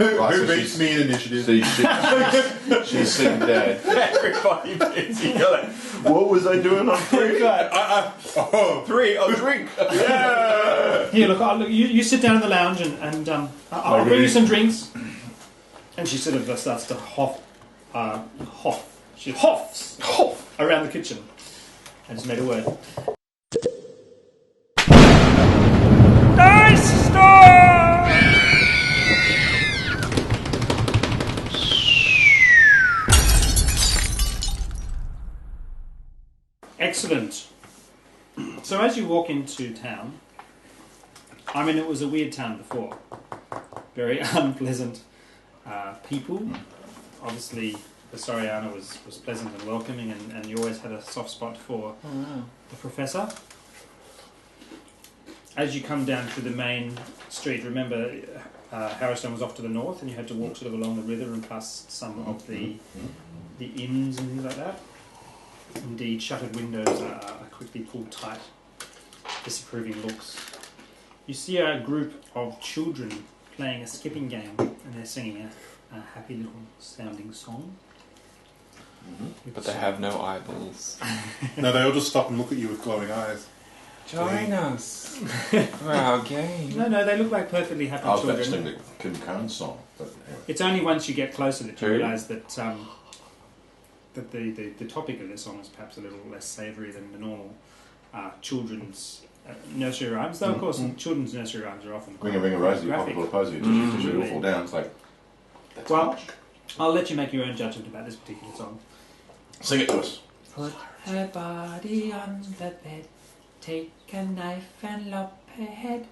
Who beats me in initiative? So she's seen dead. Everybody beats each other. What was I doing on 3? 3, I'll drink. Yeah. Here, look, you sit down in the lounge and I'll bring you some drinks. And she sort of starts to She hoffs around the kitchen. I just made a word. Dice Storm! Excellent. So as you walk into town, I mean, it was a weird town before. Very unpleasant people. Obviously, the Soriana was pleasant and welcoming, and you always had a soft spot for the Professor. As you come down through the main street, remember Harrowstone was off to the north, and you had to walk sort of along the river and past some of the inns and things like that. Indeed, shuttered windows are quickly pulled tight, disapproving looks. You see a group of children playing a skipping game, and they're singing a happy little sounding song. But they have no eyeballs. No, they all just stop and look at you with glowing eyes. Join us for our game. No, they look like perfectly happy I was children. about to sing the Kim Khan's song. But anyway. It's only once you get closer that you Who? realise that that the topic of the song is perhaps a little less savoury than the normal children's nursery rhymes. Though, of course, children's nursery rhymes are often Ring a ring a rosy, pop a graphic. posy, it all fall down. It's like, that's Well, much. I'll let you make your own judgment about this particular song. Sing it to us. Put her body on the bed, take a knife and lop her head,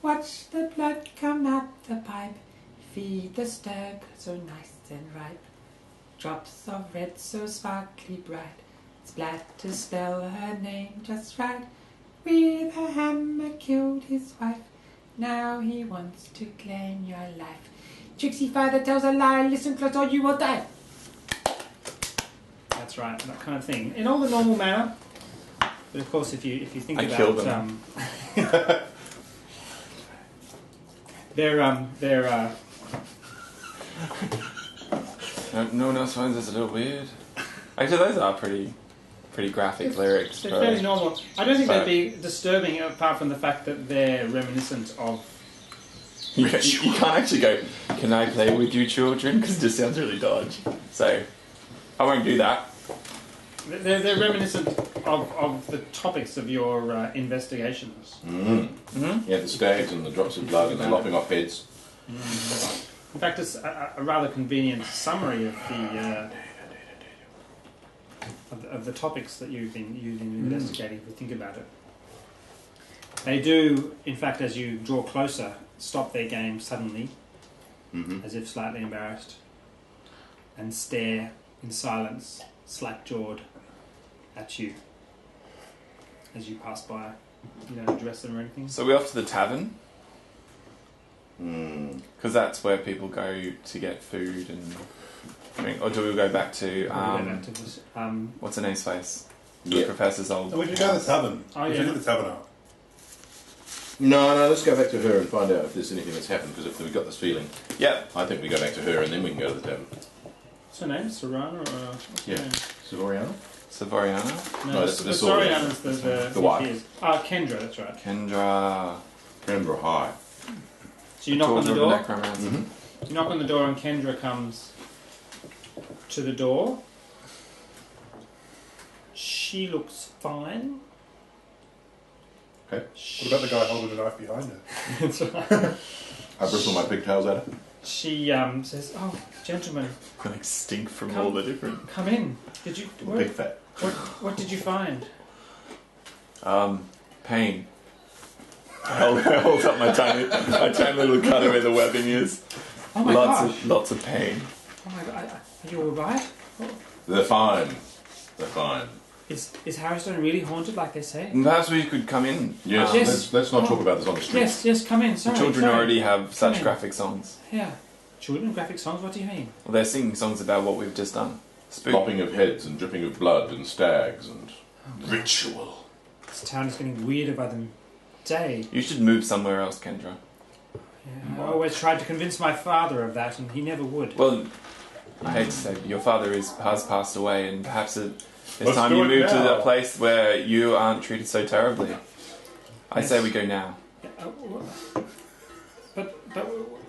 watch the blood come out the pipe, feed the stag so nice and ripe, drops of red so sparkly bright, splat to spell her name just right, with a hammer killed his wife, now he wants to claim your life. Trixie father tells a lie, listen close or you will die. That's right, that kind of thing. In all the normal manner. But of course, if you think I about killed them. they're No one else finds this a little weird. Actually, those are pretty graphic lyrics. they're fairly normal. I don't think they'd be disturbing apart from the fact that they're reminiscent of. You can't actually go, can I play with you children? Because it just sounds really dodgy. So, I won't do that. They're reminiscent of the topics of your investigations. Yeah, the stags and the drops of blood and the lopping off heads. In fact, it's a rather convenient summary of the topics that you've been investigating. If you think about it, they do, in fact, as you draw closer, stop their game suddenly, as if slightly embarrassed, and stare in silence, slack-jawed, at you as you pass by. You don't address them or anything. So we're off to the tavern? Because that's where people go to get food and... or do we go back to... what's her name's face? The Professor's old... We should go to the tavern. We should hit the tavern up. No, let's go back to her and find out if there's anything that's happened, because if we've got this feeling, Yep. I think we go back to her and then we can go to the tavern. What's her name? Serana or... what's her name? Savoriana? Savoriana? No, that's the Soriana's the wife. Kendra, that's right. Kendra... Kendra High. So you knock on the door. Necromancer. You knock on the door and Kendra comes to the door. She looks fine. Okay. What about the guy holding the knife behind her? That's right. I bristle my pigtails at her. She says, "Oh, gentlemen, I like stink from Come. all the different... come in. Did you? Big fat. What did you find?" Pain. I hold up my tiny little cutter where the webbing is. Oh my gosh! Lots of pain. Oh my god! Are you all right? They're fine. They're fine. Is Harrowstone really haunted, like they say? Perhaps we could come in. Yes, Yes. let's not talk about this on the street. Yes, come in. Sorry. Children sorry. already have such in. graphic songs. Yeah. Children, graphic songs. What do you mean? Well, they're singing songs about what we've just done. Spook. Lopping of heads and dripping of blood and stags and ritual. This town is getting weirder by the day. You should move somewhere else, Kendra. I always tried to convince my father of that, and he never would. Well, I hate to say, but your father has passed away, and perhaps it's Let's time do you it move to now. a place where you aren't treated so terribly. I say we go now. But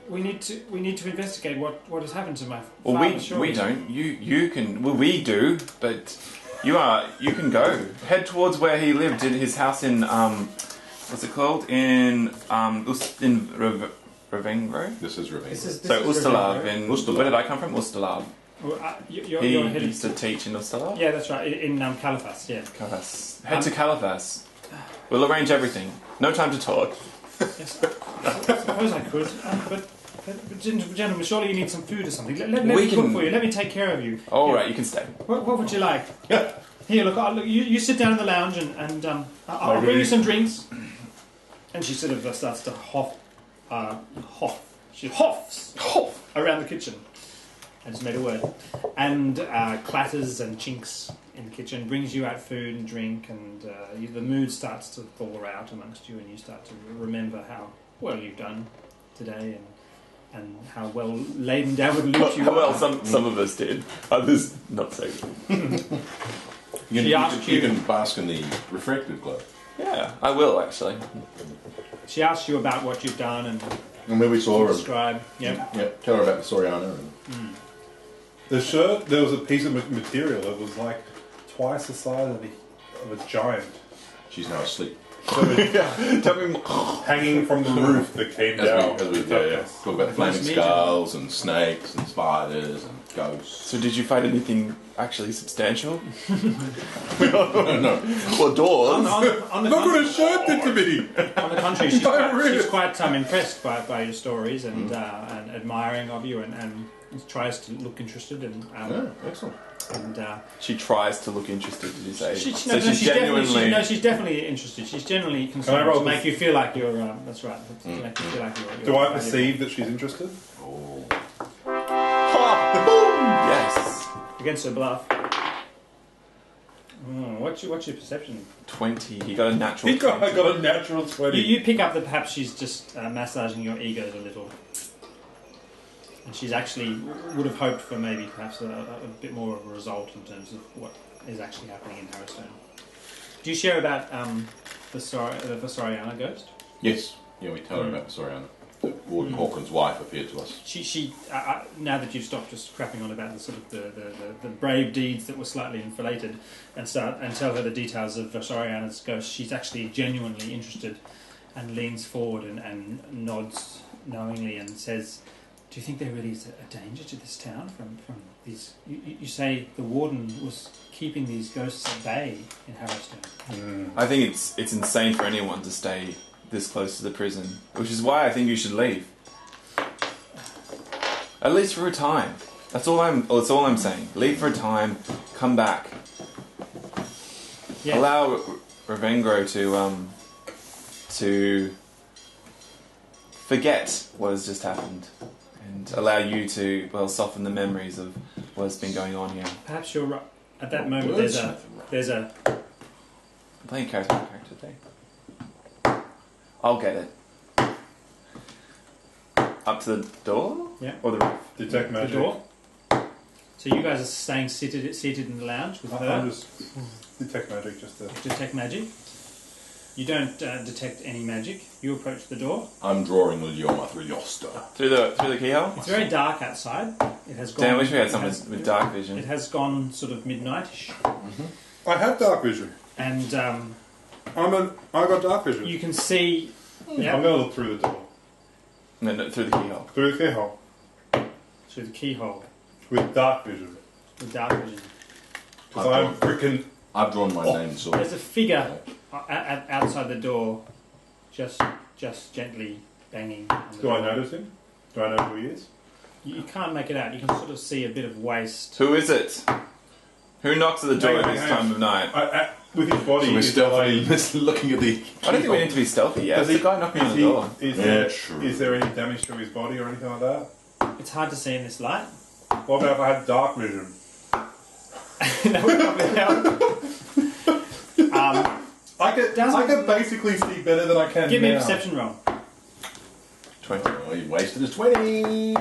we need to investigate what has happened to my Well, father. we don't. You can. Well, we do, but you can go. Head towards where he lived in his house in what's it called in Ravengro. This is Ravengro. So Ustalav in Ustalav. Where did I come from? Ustalav. Well, you're He headed used to teach in Ustalav. Yeah, that's right. In Califas, yeah. Califas. Head to Califas. We'll arrange everything. No time to talk. Yes, I suppose I could, but gentlemen, surely you need some food or something. Let me cook for you. Let me take care of you. All right, you can stay. What would you like? Here, look. You sit down in the lounge, and I'll bring you some drinks. And she sort of starts to She hoffs around the kitchen. I just made a word. And clatters and chinks in the kitchen, brings you out food and drink, and the mood starts to thaw out amongst you, and you start to remember how well you've done today, and how well laden down with loot you are. Well, some of us did. Others not so good. You can bask in the refractive glow. Yeah, I will actually. She asks you about what you've done and where we saw her. describe. Yep. Yep. Tell her about the Soriana. The shirt, there was a piece of material that was like twice the size of a giant. She's now asleep. So hanging from the roof that came down. As we talk about flaming skulls and snakes and spiders and ghosts. So did you find anything actually substantial? No. Or doors? On the Look what a shirt did to me! On the contrary, she's quite impressed by your stories and admiring of you, and tries to look interested and Excellent. and She tries to look interested, did you say? she's genuinely... she's definitely interested. She's generally Can I concerned roll to make you feel like you're. That's right. To make you feel like you're Do I valuable. perceive that she's interested? Oh. Yes. Against her bluff. What's your perception? 20. He got a natural I 20. got a natural 20. You pick up that perhaps she's just massaging your egos a little. And she's actually would have hoped for maybe perhaps a bit more of a result in terms of what is actually happening in Harrowstone. Do you share about the Soriana ghost? Yes. Yeah, we tell her about the Soriana. That Warden Hawkins' wife appeared to us. She now that you've stopped just crapping on about the sort of the brave deeds that were slightly inflated, and tell her the details of Soriana's ghost, she's actually genuinely interested, and leans forward and nods knowingly and says, "Do you think there really is a danger to this town from these? You say the warden was keeping these ghosts at bay in Harrowstone." I think it's insane for anyone to stay this close to the prison, which is why I think you should leave. At least for a time. That's all I'm saying. Leave for a time, come back. Yeah. Allow Ravengro to forget what has just happened, and allow you to soften the memories of what's been going on here. Perhaps you're right. At that moment, there's a I'm playing character today. I'll get it. Up to the door? Yeah. Or the roof? Detect the magic. door. So you guys are staying seated in the lounge with her. I'm just detect magic just to... Detect magic. You don't detect any magic. You approach the door. I'm drawing Lilioma through Yosta. Through the keyhole? It's very dark outside. It has gone. Damn, I wish we had someone with dark vision. It has gone sort of midnightish, I have dark vision. and I got dark vision. you can see. I'm Yeah, going to look through the door. No, through the keyhole. Through the keyhole. through the keyhole With dark vision. with dark vision. Because I'm freaking... I've drawn my name sword. There's a figure outside the door, just gently banging. On the Do door. I notice him? Do I know who he is? You can't make it out. You can sort of see a bit of waist. Who is it? Who knocks at the door Hang at on, this hang on. time of night? With his body... So we're is stealthily like- looking at the... I don't think we need to be stealthy yet. Does There's he- a guy knocking on is the he- door. Is there any damage to his body or anything like that? It's hard to see in this light. What about if I had dark vision? That would probably help. I could basically see better than I can Give me now. a perception roll. 20. Oh, he wasted his 20.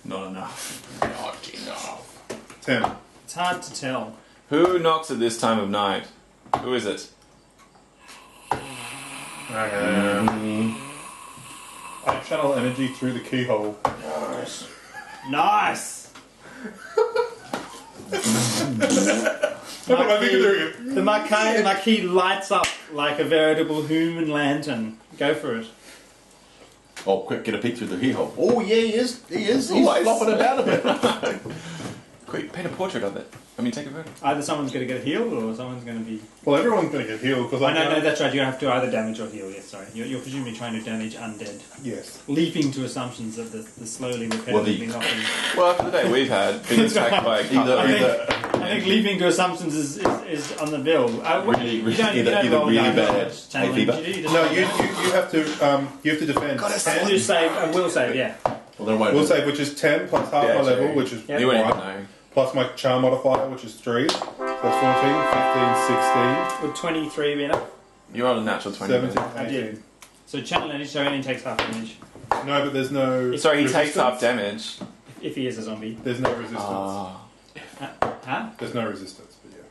Not enough. Not enough. 10. It's hard to tell. Who knocks at this time of night? Who is it? I channel energy through the keyhole. Nice! Look at my finger doing it. The marquee lights up like a veritable human lantern. Go for it. Oh, quick, get a peek through the keyhole. Oh, yeah, he is. He's Always. flopping about a bit. Quick, paint a portrait of it. I mean, take a photo. Either someone's going to get healed or someone's going to be... Well, everyone's going to get healed because No, that's right. You have to either damage or heal. Yes, sorry. You're presumably trying to damage undead. Yes. Leaping to assumptions of the slowly repetitively knocking. Well, after the day we've had, being attacked by a I think leaping to assumptions is on the bill. You don't roll really down bad channel hay fever. energy, do you? No, you have to defend. You just save a will save, yeah. Well, then wait. Will save, which is 10 plus half Yeah, my level, true. which is Yep. You wouldn't even 1, know. plus my charm modifier, which is 3. So that's 14, 15, Would 23 be enough? You rolled a natural 20. 16, 17, I 18. did. So channel energy, so he only takes half damage. No, but there's no. Sorry, he takes resistance. half damage. If he is a zombie. There's no resistance. Ah. Huh? There's no resistance, but yeah.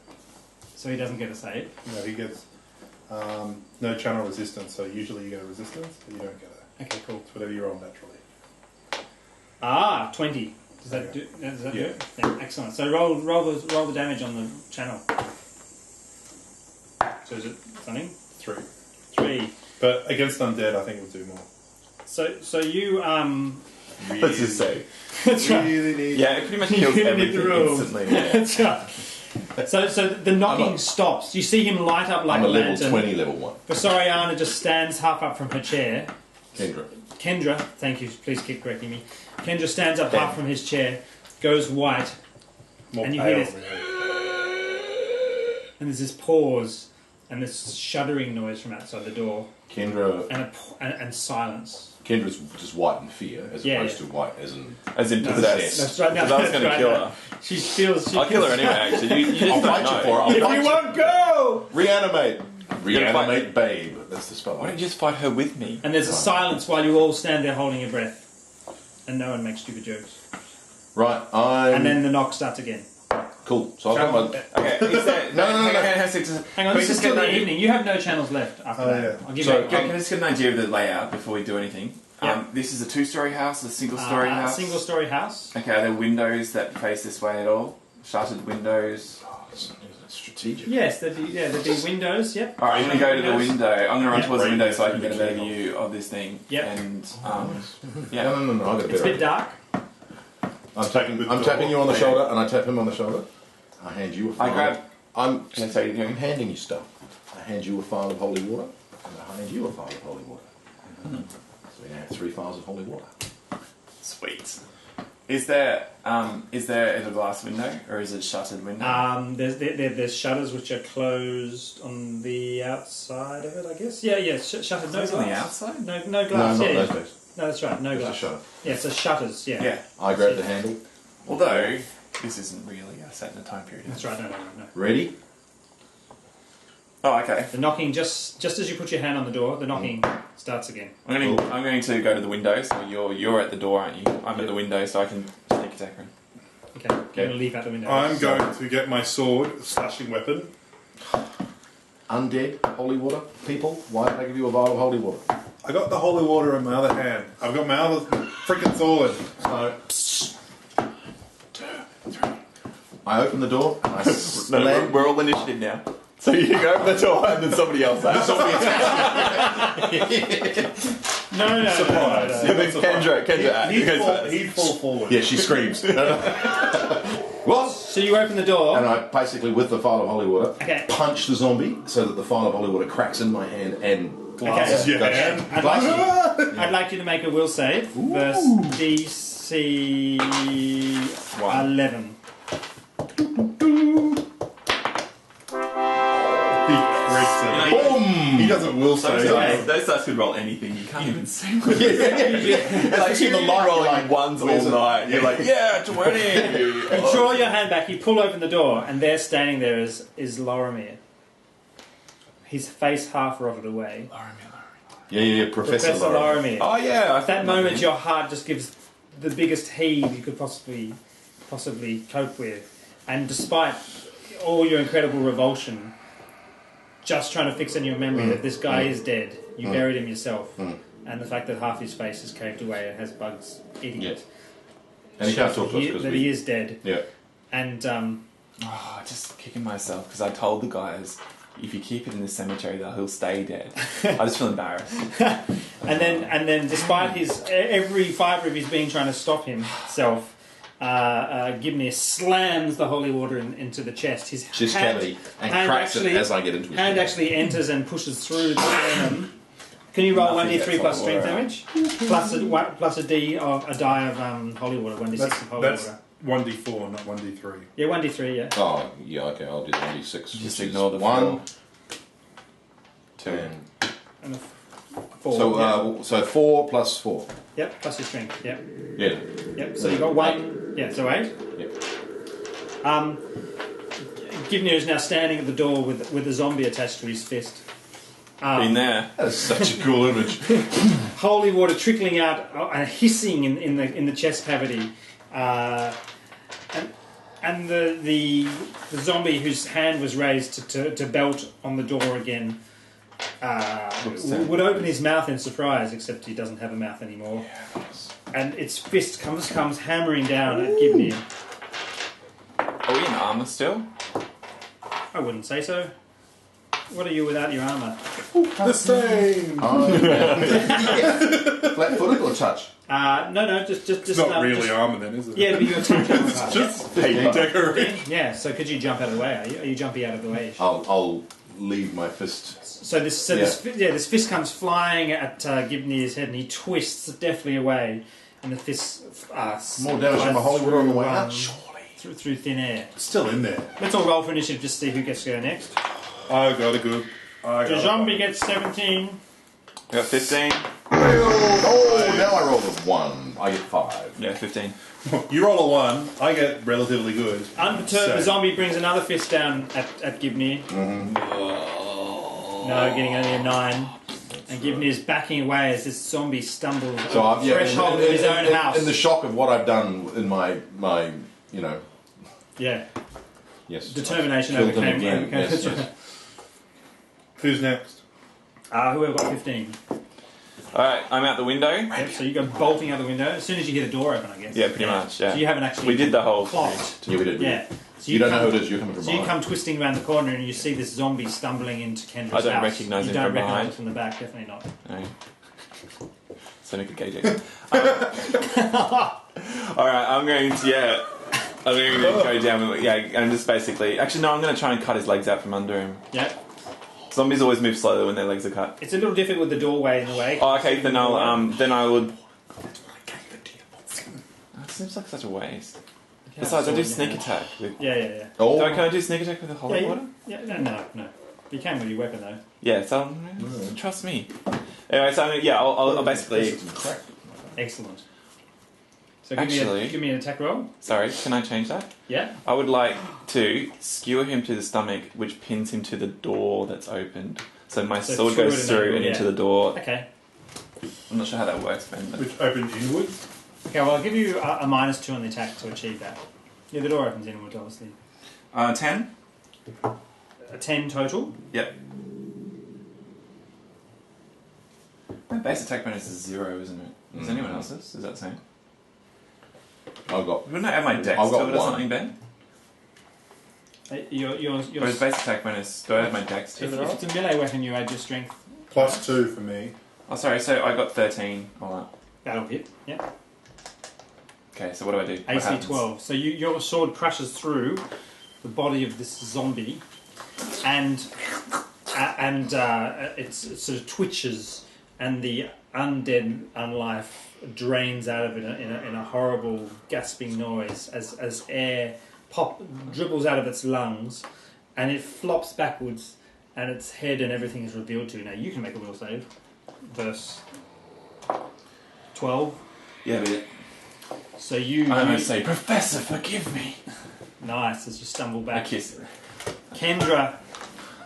So he doesn't get a save. No, he gets no channel resistance, so usually you get a resistance, but you don't get it. Okay, cool. It's whatever you roll naturally. 20. Does that Yeah. do Yeah. it? Yeah, excellent. So roll the damage on the channel. So is it something? 3. 3. But against undead, I think it would do more. So you Let's just say. that's right. Really need. Yeah, it pretty much kills You need the everything rules. instantly. Yeah. That's right. So the knocking stops. You see him light up like I'm a a level lantern. 20, level 1. Vasariana just stands half up from her chair. Kendra. Thank you. Please keep correcting me. Kendra stands up half from his chair, goes white, More and you pale, hear this, and there's this pause, and this shuddering noise from outside the door, Kendra. and silence. Kendra's just white in fear, as Yeah, opposed to white as in... As in possessed. That's right. No, Because I was that's going to right, kill no. her. She feels. I'll kill her anyway, actually. You just I'll don't fight know. you for her. If you won't go. Reanimate. fight- Reanimate babe. That's the spell. Why don't you just fight her with me? And there's a silence while you all stand there holding your breath, and no one makes stupid jokes. Right, And then the knock starts again. Cool. So I've got my... Okay, is there... No. Hang on, Hang on, this is still the evening. You have no channels left after that. yeah. I'll give So, you Can I just get an idea of the layout before we do anything? Yeah. This is a two-story house, a single-story a house. single-story house. Okay, are there windows that face this way at all? Shuttered windows? It's strategic. Yes, there'd be windows. Yep. Alright, I'm going to go to the Windows. window. I'm going to run Yeah. towards the window so I can get a better view of this thing. Yep. And, yeah. No, I've got a It's a bit dark. I'm tapping you on the shoulder, and I tap him on the shoulder. I hand you a file. I grab... I'm Can I say you're doing? handing you stuff. I hand you a file of holy water, and I hand you a file of holy water. So we now have 3 files of holy water. Sweet. Is there a glass window or is it shuttered window? There's shutters which are closed on the outside of it, I guess. Yeah, shutters. No Closed on the glass. outside? No No, glass. not yeah, those yeah. guys. No, that's right. No Just a glass. shutter. Yeah, so shutters. Yeah. Yeah. I grab the handle. Although this isn't really set in a time period. That's right. No. Ready? Oh, okay. The knocking just as you put your hand on the door, the knocking starts again. I'm going to go to the window. So you're at the door, aren't you? I'm at the window, so I can sneak attack her. Okay. You're going to leap out the window. I'm going to get my sword, slashing weapon. Undead holy water people. Why did I give you a vial of holy water? I got the holy water in my other hand. I've got my other freaking sword. So, 2, 3. I open the door. And I slam. We're all initiative now. So you go open the door and then somebody else has. No. Surprise. Kendra He'd fall forward. Yeah, she screams. What? So you open the door. And I basically, with the file of holy water, Okay. punch the zombie so that the file of holy water cracks in my hand and Glasses your goes- hand. I'd like you to make a will save versus DC 11. He crits it. Boom! He doesn't will save. Those dice could roll anything. You can't even see. Like You've been rolling like, ones all where's it? night. You're like, yeah, 20. You draw your hand back, you pull open the door, and there standing there is Loromir. His face half rotted away. Yeah, Professor Loromir. Oh yeah. At that moment, your heart just gives the biggest heave you could possibly cope with, and despite all your incredible revulsion, just trying to fix in your memory that this guy is dead. You buried him yourself, and the fact that half his face is caved away and has bugs eating it. And he can't talk to us that because he is dead. Yeah. And Just kicking myself because I told the guys, if you keep it in the cemetery, he'll stay dead. I just feel embarrassed. and then, despite his every fibre of his being trying to stop himself, Gibnir slams the holy water into the chest. His chest hand, cavity and cracks it as I get into it. Hand actually enters and pushes through the sternum. Can you roll 1d3 plus strength damage? Plus a D of a die of holy water, 1d6 of holy water. 1d4, not 1d3. Yeah, 1d3, yeah. Oh, yeah, okay, I'll do the 1d6. Just ignore the 1, 2, And a 4. So 4 plus 4. Yep, plus your strength, yep. Yeah. Yep, so you got 1. Yeah, so 8. Yep. Gibnir is now standing at the door with a zombie attached to his fist. been there. That's such a cool image. Holy water trickling out and hissing in the chest cavity. And the zombie whose hand was raised to belt on the door again would open his mouth in surprise, except he doesn't have a mouth anymore. Yes. And its fist comes hammering down at Gibnir. Are we in armour still? I wouldn't say so. What are you without your armour? The same! Flat-footed or touch? No, just It's not really armour then, is it? Yeah, but you're attacking Just decorating. Yeah, so could you jump out of the way? Are you jumping out of the way? I'll leave my fist. This fist comes flying at Gibnir's head, and he twists deftly away, and the fist More damage from a holy water on the way out. through thin air. It's still in there. Let's all roll for initiative just to see who gets to go next. I got a good. The zombie gets 17. I got 15. Oh, now I roll a 1. I get 5. Yeah, 15. You roll a 1, I get relatively good. Unperturbed, the zombie brings another fist down at Gibnir. No, getting only a 9. And Gibnir's backing away as this zombie stumbles over the threshold of his own house. In the shock of what I've done in my Yeah. yes, Determination Killed them overcame. again. Yes, yes. Who's next? Whoever got 15. Alright, I'm out the window. Yep, so you go bolting out the window as soon as you hear the door open, I guess. Yeah, pretty much, yeah. So you haven't actually We did the whole clocked. Yeah, we did. Yeah. So You don't know who it is. You're coming from So you behind. come twisting around the corner and you see this zombie stumbling into Kendra's house. I don't recognise him You don't from recognise behind. him from the back, definitely not. No. So Nick gauge it. Alright, I'm going to go down with, and just basically... Actually, no, I'm going to try and cut his legs out from under him. Yeah. Zombies always move slowly when their legs are cut. It's a little difficult with the doorway in the way. Oh, okay, then I would... That seems like such a waste. Besides, I do sneak attack. Yeah. Oh, Can I do sneak attack with the holy water? Yeah, no. You can with your weapon though. Yeah, so trust me. Anyway, so I'll basically... Excellent. So Actually- give me an attack roll. Sorry, can I change that? Yeah. I would like to skewer him to the stomach, which pins him to the door that's opened. So my sword through goes it and through over, and yeah. into the door. Okay. I'm not sure how that works, Ben. But... Which opens inwards. Okay, well I'll give you a -2 on the attack to achieve that. Yeah, the door opens inward, obviously. 10? A 10 total. Yep. My base attack bonus is 0, isn't it? Is anyone else's? Is that the same? I've got. Wouldn't I add my dex I've to got it or one. something, Ben? Your Or is base attack bonus... Do I add my dex to if it at all? it's a melee weapon, you add your strength. +2 for me. Oh, sorry, so I got 13. All that. That'll hit. Yeah. Okay, so what do I do? What AC happens? 12. So your sword crushes through the body of this zombie, and it sort of twitches, and the undead unlife drains out of it in a horrible gasping noise as air dribbles out of its lungs, and it flops backwards, and its head and everything is revealed to you. Now you can make a will save. Verse 12. Yeah, but So you... I'm going to say, Professor, forgive me. Nice, as you stumble I back. kiss her. Kendra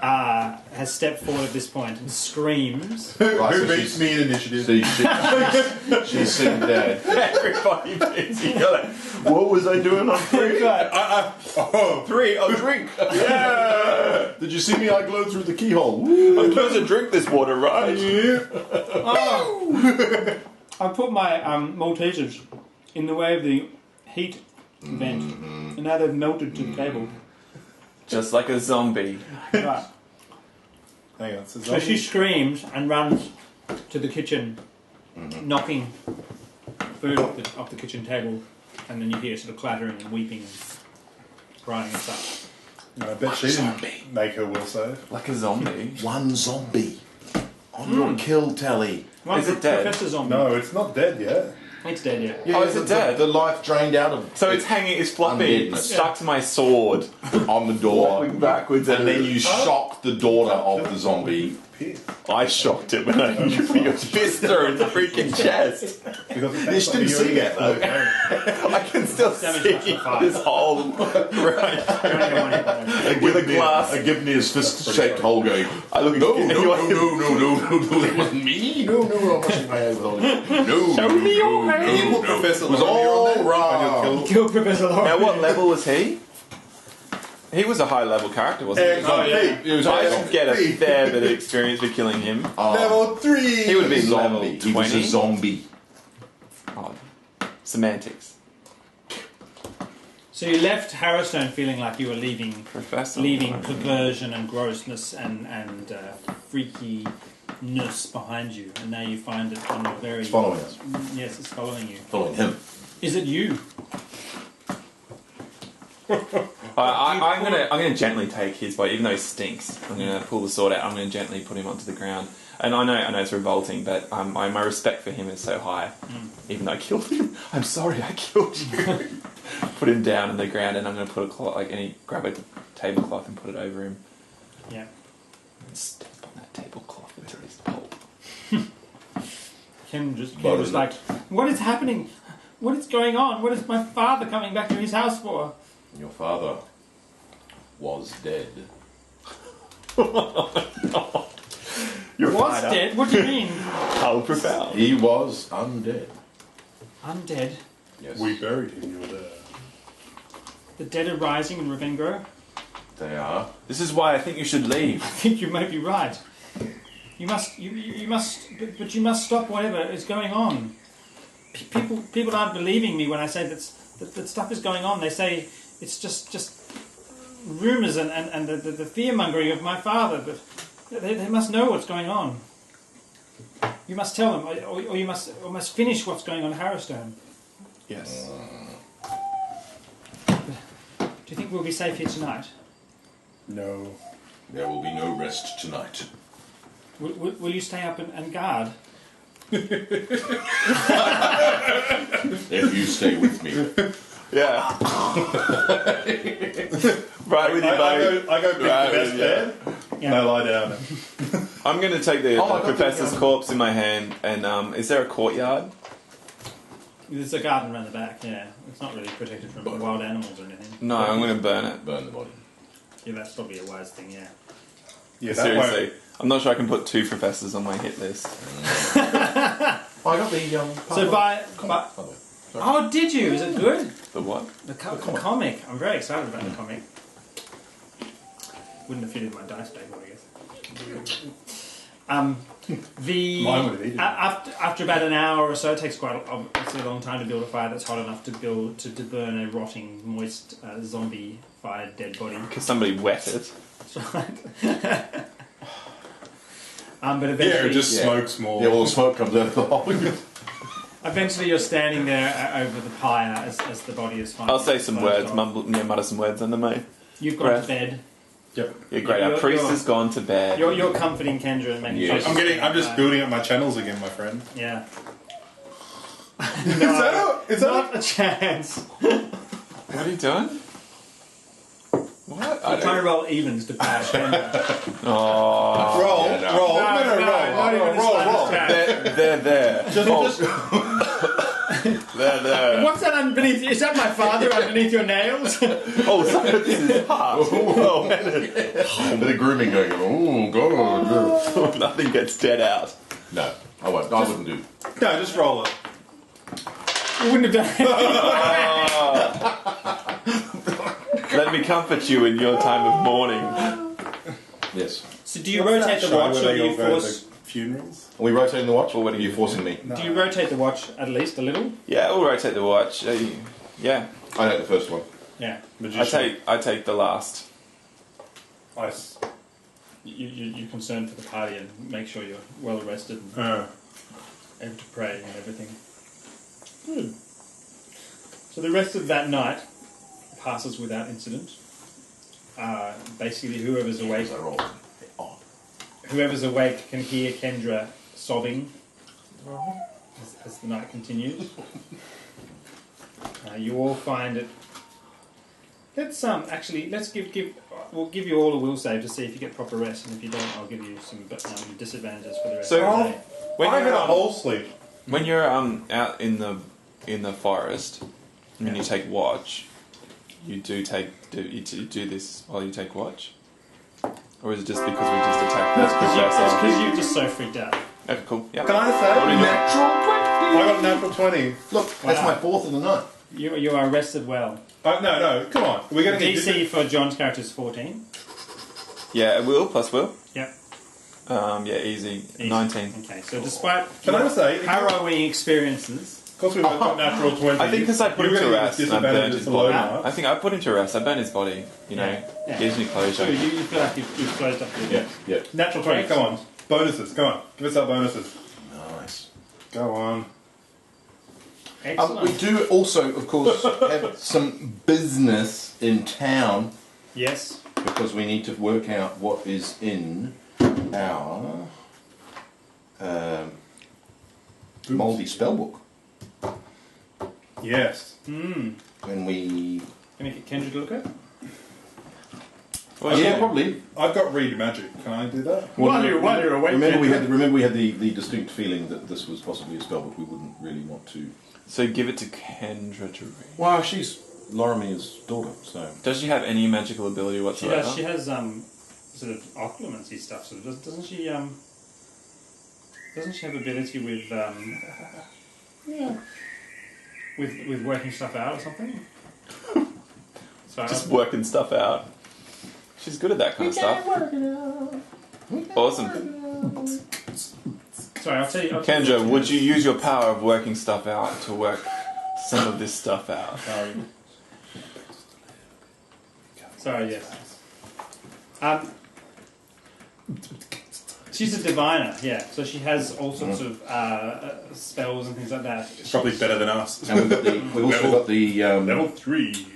has stepped forward at this point and screams. Right, Who so beats she's, me in initiative? so she's seen dead. Everybody beats you. You're like, what was I doing on 3? Oh, 3, I'll drink. Yeah! Did you see me? I glowed through the keyhole. Woo. I'm supposed to drink this water, right? I put my Maltesers in the way of the heat vent, and now they've melted to the table. Just like a zombie. Right. hang on. So she screams and runs to the kitchen, knocking food off the kitchen table, and then you hear sort of clattering and weeping and crying and stuff. No, I bet she didn't make her will save. Like a zombie. One zombie on your kill tally. One Is it dead? Professor Zombie. No, it's not dead yet. It's dead yet. Oh, is it dead? The life drained out of So it's hanging, it's floppy, Undeadness. stuck to my sword, on the door. flopping backwards, And then you shock the daughter of the zombie. I shocked it when I put your fist through its freaking chest. Because it You takes didn't see urine. that, though. I can still Damage see reduction 5. this hole right with a glass. I give me his fist-shaped hole going, I look no, at no, you. that wasn't me. No, I'm washing my hands with holy. No, Show me your no, hand. You put Professor It was Loromir all on there, wrong. and you'll kill. Kill Professor Loromir. Now, what level was he? He was a high-level character, wasn't he? It was I zombie. should get a fair bit of experience for killing him. Level 3! He would have been Zombie. level He was a 20. zombie. Oh, semantics. So you left Harrowstone feeling like you were leaving Professor. perversion and grossness and freakiness behind you, and now you find it on a very... It's following us. Yes, it's following you. Following him. Is it you? I'm gonna gently take his body, even though he stinks. I'm gonna pull the sword out. I'm gonna gently put him onto the ground. And I know it's revolting, but my respect for him is so high. Even though I killed him, I'm sorry I killed you. Put him down on the ground, and I'm gonna put a cloth, grab a tablecloth and put it over him. Yeah. And step on that tablecloth until he's pulp. Ken was like, what is happening? What is going on? What is my father coming back to his house for? Your father was dead. You're Was dead? What do you mean? How profound. He was undead. Undead. Yes. We buried him, you were there. The dead are rising in Ravengro? They are. This is why I think you should leave. I think you may be right. You must, but you must stop whatever is going on. People aren't believing me when I say that stuff is going on. They say it's just rumours and the fear-mongering of my father, but they must know what's going on. You must tell them, or you must finish what's going on at Harrowstone. Yes. Do you think we'll be safe here tonight? No. There will be no rest tonight. Will you stay up and guard? If you stay with me. Yeah. Right with you, buddy. I go pick Right, the best yeah. bed. Yeah. No, lie down. I'm going to take the I got professor's the, corpse in my hand, and is there a courtyard? There's a garden around the back, yeah. It's not really protected from wild animals or anything. No, I'm going to burn it. Burn the body. Yeah, that's probably a wise thing, yeah. Yeah, that Seriously. I'm not sure I can put 2 professors on my hit list. I got the So oh, did you? Is it good? The what? The comic. I'm very excited about the comic. Wouldn't have fitted in my dice table, I guess. Mine would have eaten it. After about an hour or so, it takes quite obviously a long time to build a fire that's hot enough to burn a rotting, moist, zombie-fired dead body. Because somebody wet it. That's right. But Yeah, eventually, it just smokes more. Yeah, all the smoke comes out of the hole. eventually you're standing there over the pyre as the body is finally... I'll say some disposed words, of. mutter some words under me. You've gone to bed. Yep. Yeah, great. Our priest has gone to bed. You're comforting Kendra and making Yes. sure she's I'm just building up my channels again, my friend. Yeah. Is that Not a chance. What are you doing? What? I'm trying to roll evens to pass Kendra. Oh. roll? yeah, no. Roll? No, not even the roll, slightest roll. chance. They're there. Just What's that underneath? Is that my father underneath your nails? Oh, sorry, this is hard. Oh, A bit of grooming going on. Oh, God. nothing gets dead out. No, I won't. I wouldn't do. No, just roll it. You wouldn't have done it. Let me comfort you in your time of mourning. Yes. So do you rotate the watch, or do you force? Funerals? Are we rotating the watch? Or what are are you you forcing me? No. Do you rotate the watch at least a little? Yeah, we'll rotate the watch. Yeah, I take the first one. Yeah. I take the last. Ice. You're concerned for the party and make sure you're well rested and able to pray and everything. Good. So the rest of that night passes without incident. Basically, whoever's awake can hear Kendra sobbing as the night continues. You all find it. Let's we'll give you all a will save to see if you get proper rest, and if you don't, I'll give you some disadvantages for the rest So- of the day. When I you're, had a whole sleep. when you're out in the forest and you take watch, you do this while you take watch, or is it just because we just attacked this It's professor? because you're just so freaked out. Okay, cool. Yeah. Can I say? What are you doing? I got a natural 20. Look, that's Wow. my fourth of the night. You are rested well. No, come on. We're The going to DC for John's character is 14. Yeah, will plus will. Yep. Yeah, easy. 19. Okay, so despite Can I say? harrowing experiences, Of course, we both got natural 20. I think because I put him to rest and I burned his body. I think I put him to rest. I burned his body. You know, Yeah. gives me so closure. you feel like you've closed up your Yeah. Natural 20, come on. Bonuses, come on. Give us our bonuses. Nice. Go on. Excellent. We do also, of course, have some business in town Yes. because we need to work out what is in our mouldy spellbook. Yes. When we... Can you get Kendra to look at it? Well, yeah, probably. I've got read magic. Can I do that? While you're awake, Remember Kendra. we had the distinct feeling that this was possibly a spellbook we wouldn't really want to... So give it to Kendra to read. Well, she's Loromir's daughter, so... Does she have any magical ability whatsoever? She has sort of occlumency stuff. So doesn't she have ability with with working stuff out or something? So Just working stuff out. She's good at that kind of stuff. Awesome. sorry, I'll tell you. Kendra, would you use your power of working stuff out to work some of this stuff out? Sorry, yes. She's a diviner, yeah. So she has all sorts of spells and things like that. Probably better than us. And we've also got the Level 3.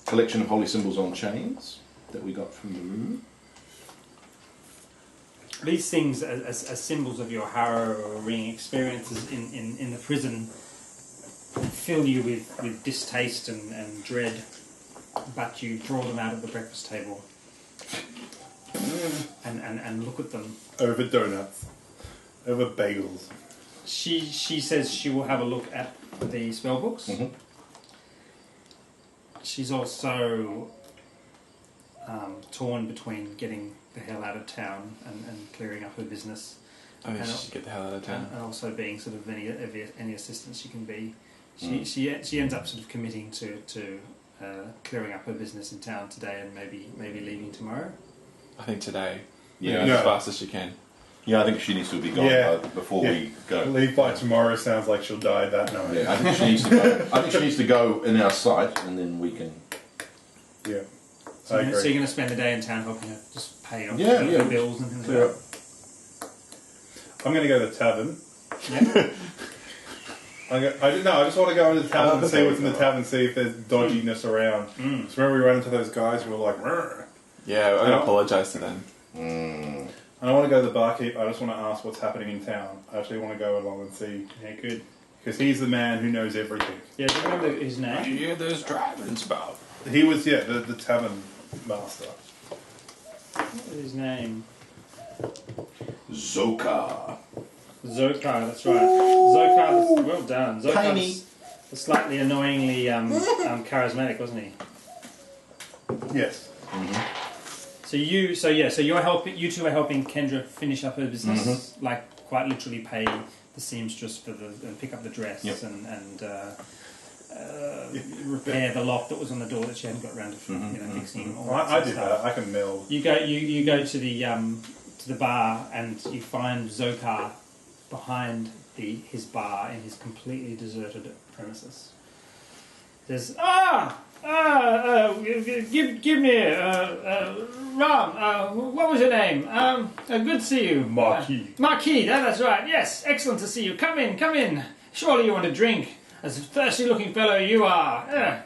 collection of holy symbols on chains that we got from the room. These things, as symbols of your harrowing experiences in the prison, fill you with distaste and dread, but you draw them out of the breakfast table and look at them. Over donuts. Over bagels. She says she will have a look at the spell books. Mm-hmm. She's also torn between getting the hell out of town and clearing up her business. I mean, she should get the hell out of town. And also being sort of any assistance she can be. She ends up sort of committing to clearing up her business in town today and maybe leaving tomorrow. I think today. Yeah, As fast as she can. Yeah, I think she needs to be gone before we go. Leave by tomorrow sounds like she'll die that night. Yeah, I think she needs to go. I think she needs to go in our sight, and then we can. Yeah. So I you're agree. going to spend the day in town helping her just pay off Yeah, her yeah. bills and things Yeah. like I'm going to go to the tavern. that. Yeah. I just want to go into the tavern and see what's in the tavern, see if there's dodginess around. So remember we ran into those guys who were like, "Rrr." Yeah, I'm going to apologise to them. I don't want to go to the barkeep, I just want to ask what's happening in town. I actually want to go along and see. Yeah, good. Because he's the man who knows everything. Yeah, do you remember his name? hear those dragons about? He was, the tavern master. What was his name? Zoka. Zokar, that's right. Zokar, well done. Tiny. Zokar's slightly annoyingly charismatic, wasn't he? Yes. So you're helping. You two are helping Kendra finish up her business, like quite literally pay the seamstress for pick up the dress and repair the lock that was on the door that she hadn't got around to fixing. All I did that. I can meld. You go to the bar and you find Zokar behind his bar in his completely deserted premises. Says, give me Ram. What was your name? Good to see you. Marquis. Marquis. That's right. Yes, excellent to see you. Come in. Surely you want a drink. As a thirsty-looking fellow you are.